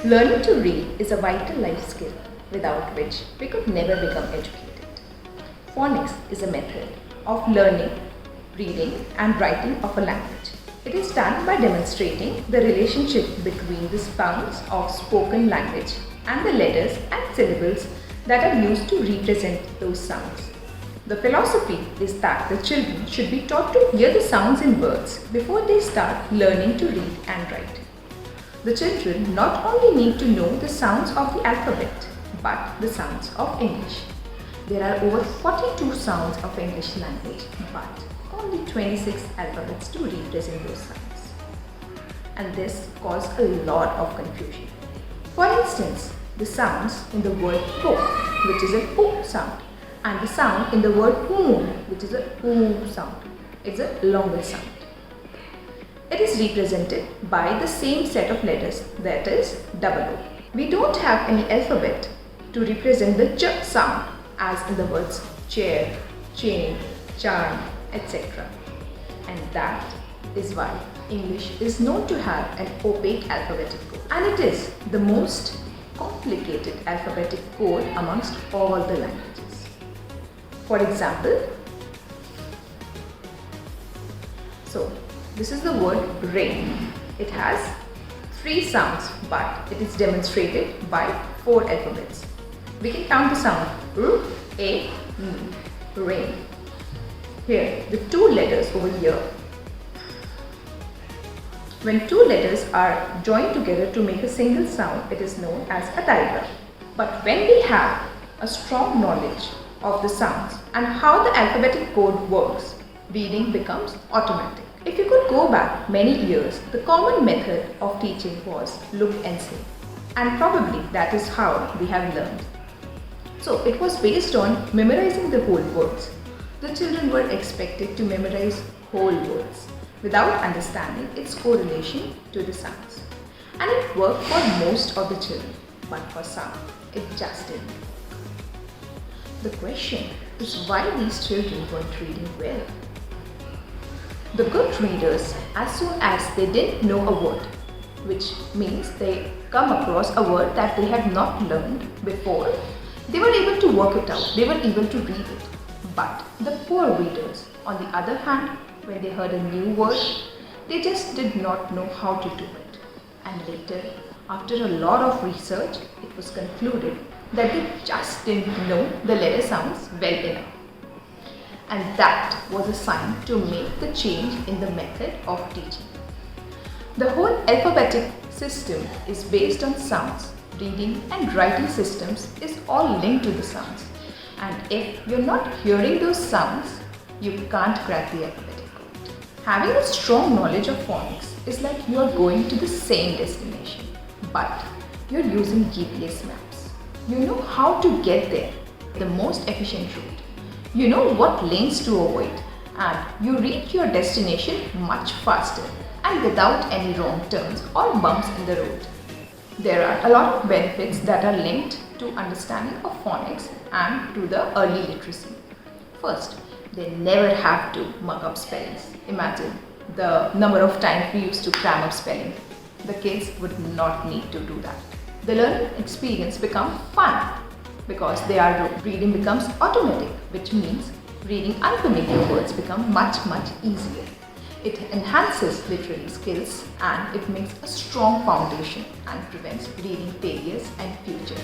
Learning to read is a vital life skill without which we could never become educated. Phonics is a method of learning, reading and writing of a language. It is done by demonstrating the relationship between the sounds of spoken language and the letters and syllables that are used to represent those sounds. The philosophy is that the children should be taught to hear the sounds in words before they start learning to read and write. The children not only need to know the sounds of the alphabet, but the sounds of English. There are over 42 sounds of English language, but only 26 alphabets to represent those sounds. And this caused a lot of confusion. For instance, the sounds in the word book, which is a oo sound, and the sound in the word moon, which is a oo sound. It's a longer sound. It is represented by the same set of letters, that is double O. We don't have any alphabet to represent the ch sound as in the words chair, chain, charm, etc. And that is why English is known to have an opaque alphabetic code. And it is the most complicated alphabetic code amongst all the languages. For example, this is the word rain. It has 3 sounds, but it is demonstrated by 4 alphabets. We can count the sound r, a, n, rain. Here, the 2 letters over here. When 2 letters are joined together to make a single sound, it is known as a diagram. But when we have a strong knowledge of the sounds and how the alphabetic code works, reading becomes automatic. If you could go back many years, the common method of teaching was look and say. And probably that is how we have learned. So it was based on memorizing the whole words. The children were expected to memorize whole words without understanding its correlation to the sounds. And it worked for most of the children, but for some, it just didn't. The question is why these children weren't reading well. The good readers, as soon as they didn't know a word, which means they come across a word that they have not learned before, they were able to work it out, they were able to read it. But the poor readers, on the other hand, when they heard a new word, they just did not know how to do it. And later, after a lot of research, it was concluded that they just didn't know the letter sounds well enough. And that was a sign to make the change in the method of teaching. The whole alphabetic system is based on sounds. Reading and writing systems is all linked to the sounds. And if you're not hearing those sounds, you can't crack the alphabetic code. Having a strong knowledge of phonics is like you are going to the same destination, but you're using GPS maps. You know how to get there, the most efficient route. You know what lanes to avoid, and you reach your destination much faster and without any wrong turns or bumps in the road. There are a lot of benefits that are linked to understanding of phonics and to the early literacy. First, they never have to mug up spellings. Imagine the number of times we used to cram up spelling. The kids would not need to do that. The learning experience becomes fun because reading becomes automatic, which means reading unfamiliar words become much easier. It enhances literary skills and it makes a strong foundation and prevents reading failures and future.